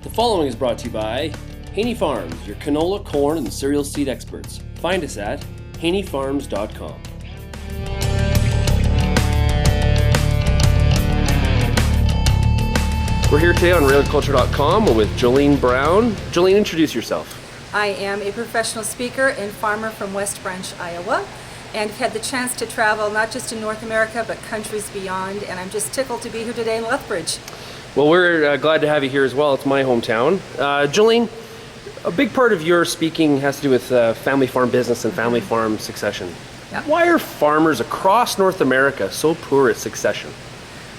The following is brought to you by Haney Farms, your canola, corn, and cereal seed experts. Find us at haneyfarms.com. We're here today on RealAgriculture.com with Jolene Brown. Jolene, introduce yourself. I am a professional speaker and farmer from West Branch, Iowa, and had the chance to travel not just in North America, but countries beyond, and I'm just tickled to be here today in Lethbridge. Well, we're glad to have you here as well. It's my hometown. Jolene, a big part of your speaking has to do with family farm business and family farm succession. Yeah. Why are farmers across North America so poor at succession?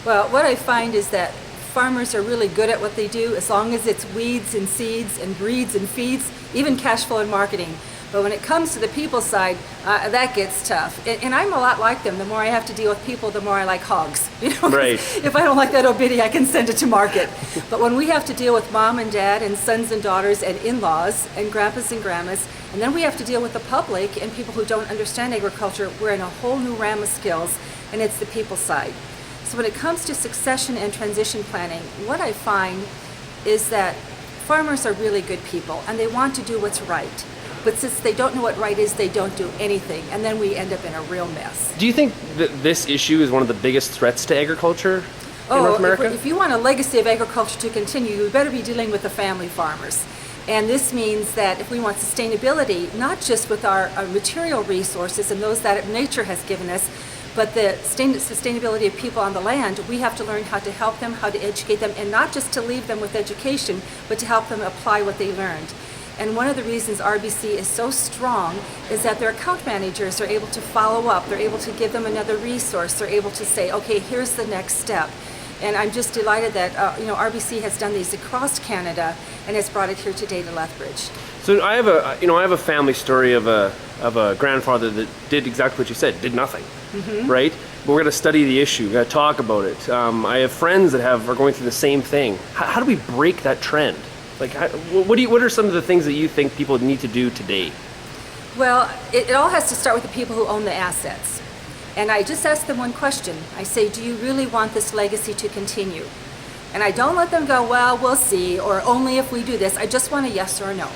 Well, what I find is that farmers are really good at what they do as long as it's weeds and seeds and breeds and feeds, even cash flow and marketing. But when it comes to the people side, that gets tough. And I'm a lot like them. The more I have to deal with people, the more I like hogs. You know, right. If I don't like that obidi, I can send it to market. But when we have to deal with mom and dad and sons and daughters and in-laws and grandpas and grandmas, and then we have to deal with the public and people who don't understand agriculture, we're in a whole new realm of skills, and it's the people side. So when it comes to succession and transition planning, what I find is that farmers are really good people and they want to do what's right. But since they don't know what right is, they don't do anything, and then we end up in a real mess. Do you think that this issue is one of the biggest threats to agriculture in North America? If you want a legacy of agriculture to continue, you better be dealing with the family farmers. And this means that if we want sustainability, not just with our material resources and those that nature has given us, but the sustainability of people on the land, we have to learn how to help them, how to educate them, and not just to leave them with education, but to help them apply what they learned. And one of the reasons RBC is so strong is that their account managers are able to follow up, they're able to give them another resource, they're able to say, okay, here's the next step. And I'm just delighted that RBC has done these across Canada and has brought it here today to Lethbridge. So I have a family story of a grandfather that did exactly what you said, did nothing, right? But we're going to study the issue, we're going to talk about it. I have friends that are going through the same thing. How do we break that trend? Like, what are some of the things that you think people need to do today? Well, it all has to start with the people who own the assets. And I just ask them one question. I say, do you really want this legacy to continue? And I don't let them go, well, we'll see, or only if we do this. I just want a yes or a no.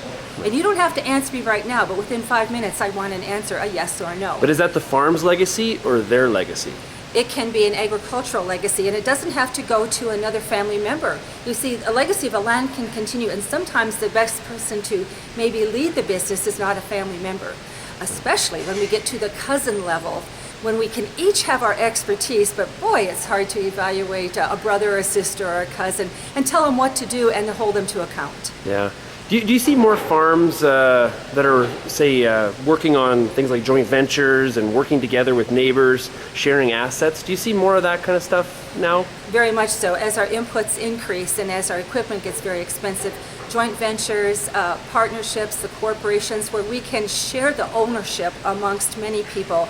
And you don't have to answer me right now, but within 5 minutes, I want an answer, a yes or a no. But is that the farm's legacy or their legacy? It can be an agricultural legacy, and it doesn't have to go to another family member. You see, a legacy of a land can continue, and sometimes the best person to maybe lead the business is not a family member, especially when we get to the cousin level, when we can each have our expertise, but boy, it's hard to evaluate a brother or a sister or a cousin and tell them what to do and to hold them to account. Yeah. Do you see more farms that are, say, working on things like joint ventures and working together with neighbors, sharing assets? Do you see more of that kind of stuff now? Very much so. As our inputs increase and as our equipment gets very expensive, joint ventures, partnerships, the corporations where we can share the ownership amongst many people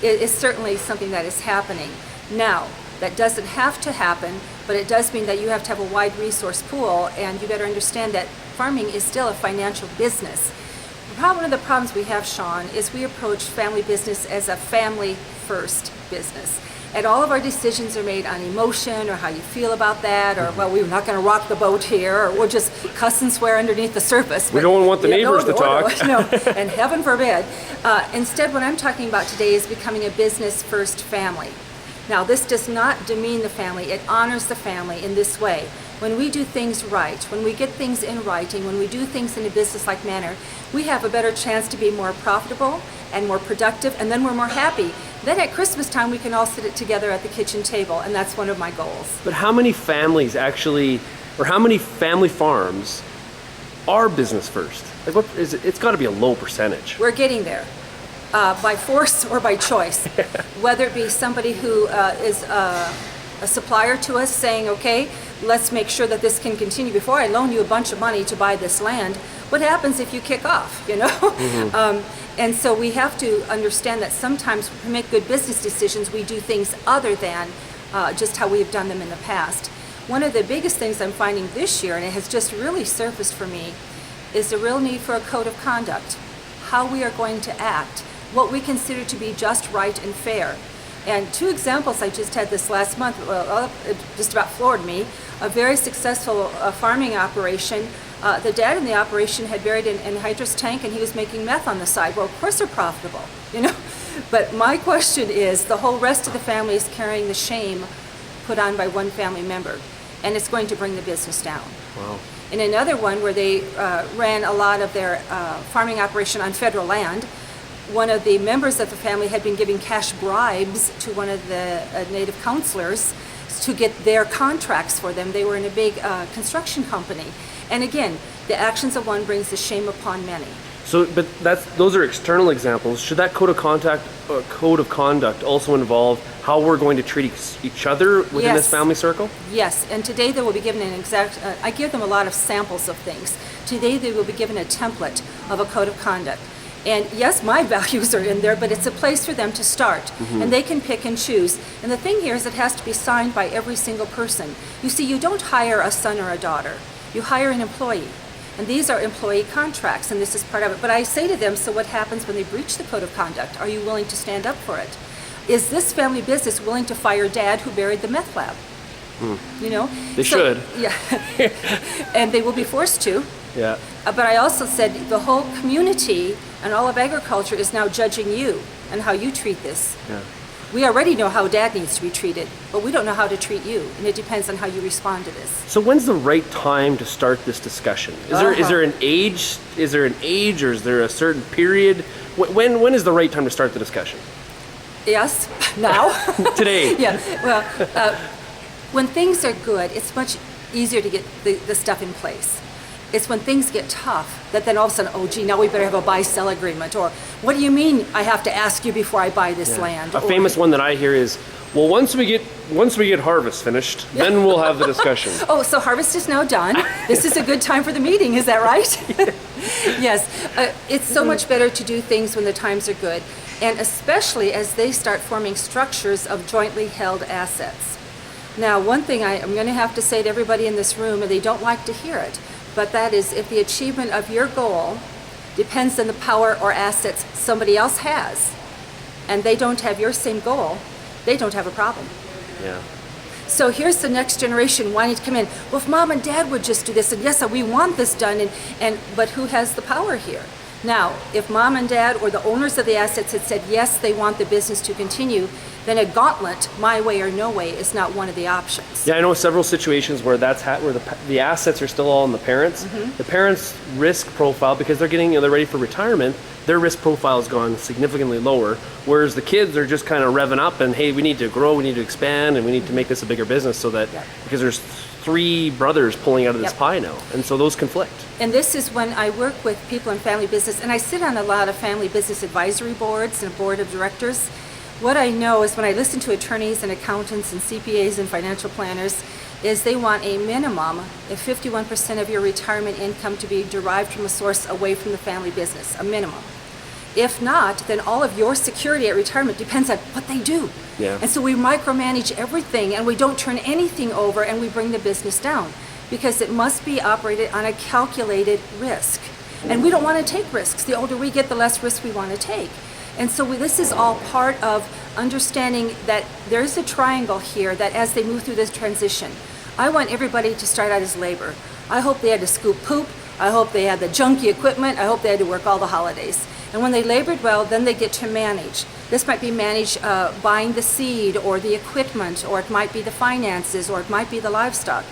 is certainly something that is happening. Now, that doesn't have to happen, but it does mean that you have to have a wide resource pool, and you better understand that farming is still a financial business. One of the problems we have, Sean, is we approach family business as a family-first business. And all of our decisions are made on emotion or how you feel about that, or, well, we're not going to rock the boat here, or we'll just cuss and swear underneath the surface. We don't want the neighbors to talk. No, and heaven forbid. Instead, what I'm talking about today is becoming a business-first family. Now, this does not demean the family. It honors the family in this way. When we do things right, when we get things in writing, when we do things in a business-like manner, we have a better chance to be more profitable and more productive, and then we're more happy. Then at Christmas time, we can all sit together at the kitchen table, and that's one of my goals. But how many families actually, or how many family farms are business first? Like, what is it? It's got to be a low percentage. We're getting there. By force or by choice, whether it be somebody who is a supplier to us saying, okay, let's make sure that this can continue. Before I loan you a bunch of money to buy this land, what happens if you kick off, you know? Mm-hmm. And so we have to understand that sometimes to make good business decisions, we do things other than just how we've done them in the past. One of the biggest things I'm finding this year, and it has just really surfaced for me, is the real need for a code of conduct, how we are going to act, what we consider to be just, right, and fair. And 2 examples I just had this last month, it just about floored me. A very successful farming operation. The dad in the operation had buried an anhydrous tank, and he was making meth on the side. Well, of course they're profitable, you know. But my question is, the whole rest of the family is carrying the shame put on by one family member, and it's going to bring the business down. Wow. In another one where they ran a lot of their farming operation on federal land, one of the members of the family had been giving cash bribes to one of the native counselors to get their contracts for them. They were in a big construction company. And again, the actions of one brings the shame upon many. So, but those are external examples. Should that code of conduct also involve how we're going to treat each other within this family circle? Yes, and today they will be given an exact, I give them a lot of samples of things. Today they will be given a template of a code of conduct. And yes, my values are in there, but it's a place for them to start. And they can pick and choose. And the thing here is it has to be signed by every single person. You see, you don't hire a son or a daughter. You hire an employee. And these are employee contracts, and this is part of it. But I say to them, so what happens when they breach the code of conduct? Are you willing to stand up for it? Is this family business willing to fire dad who buried the meth lab? You know? They should. Yeah. And they will be forced to. Yeah. But I also said the whole community and all of agriculture is now judging you and how you treat this. Yeah. We already know how dad needs to be treated, but we don't know how to treat you, and it depends on how you respond to this. So when's the right time to start this discussion? Is there an age? Is there an age, or is there a certain period? When is the right time to start the discussion? Yes, now. Today. Yeah. Well, when things are good, it's much easier to get the stuff in place. It's when things get tough that then all of a sudden, oh gee, now we better have a buy-sell agreement. Or what do you mean I have to ask you before I buy this land? A famous one that I hear is, well, once we get harvest finished, then we'll have the discussion. Oh, so harvest is now done. This is a good time for the meeting, is that right? Yes. It's so much better to do things when the times are good, and especially as they start forming structures of jointly held assets. Now, one thing I'm going to have to say to everybody in this room, and they don't like to hear it, but that is, if the achievement of your goal depends on the power or assets somebody else has, and they don't have your same goal, they don't have a problem. Yeah. So here's the next generation wanting to come in. Well, if mom and dad would just do this, and yes, we want this done, but who has the power here? Now, if mom and dad or the owners of the assets had said, yes, they want the business to continue, then a gauntlet, my way or no way, is not one of the options. Yeah, I know several situations where where the assets are still all in the parents. The parents' risk profile, because they're they're ready for retirement, their risk profile has gone significantly lower, whereas the kids are just kind of revving up and, hey, we need to grow, we need to expand, and we need to make this a bigger business, so that, because there's 3 brothers pulling out of this pie now, and so those conflict. And this is when I work with people in family business, and I sit on a lot of family business advisory boards and board of directors. What I know is when I listen to attorneys and accountants and CPAs and financial planners, is they want a minimum of 51% of your retirement income to be derived from a source away from the family business, a minimum. If not, then all of your security at retirement depends on what they do. Yeah. And so we micromanage everything, and we don't turn anything over, and we bring the business down, because it must be operated on a calculated risk. And we don't want to take risks. The older we get, the less risk we want to take. And so this is all part of understanding that there's a triangle here that as they move through this transition, I want everybody to start out as labor. I hope they had to scoop poop. I hope they had the junky equipment. I hope they had to work all the holidays. And when they labored well, then they get to manage. This might be manage buying the seed or the equipment, or it might be the finances, or it might be the livestock.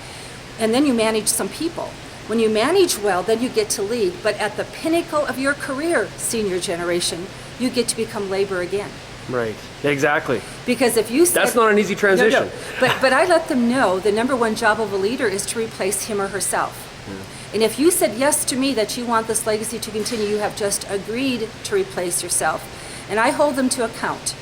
And then you manage some people. When you manage well, then you get to lead. But at the pinnacle of your career, senior generation, you get to become labor again. Right. Exactly. Because if you said, that's not an easy transition. No. But I let them know the number one job of a leader is to replace him or herself. And if you said yes to me that you want this legacy to continue, you have just agreed to replace yourself. And I hold them to account.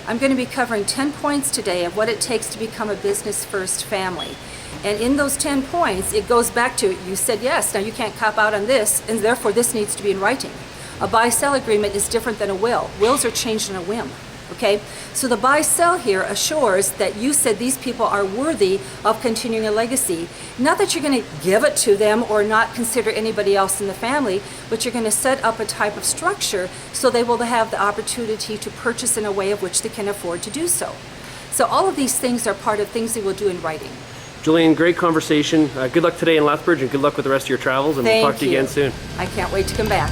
I'm going to be covering 10 points today of what it takes to become a business first family. And in those 10 points, it goes back to, you said yes, now you can't cop out on this, and therefore this needs to be in writing. A buy-sell agreement is different than a will. Wills are changed on a whim. Okay, so the buy-sell here assures that you said these people are worthy of continuing a legacy. Not that you're going to give it to them or not consider anybody else in the family, but you're going to set up a type of structure so they will have the opportunity to purchase in a way of which they can afford to do so. So all of these things are part of things they will do in writing. Jolene, great conversation. Good luck today in Lethbridge, and good luck with the rest of your travels, and we'll talk to you again soon. I can't wait to come back.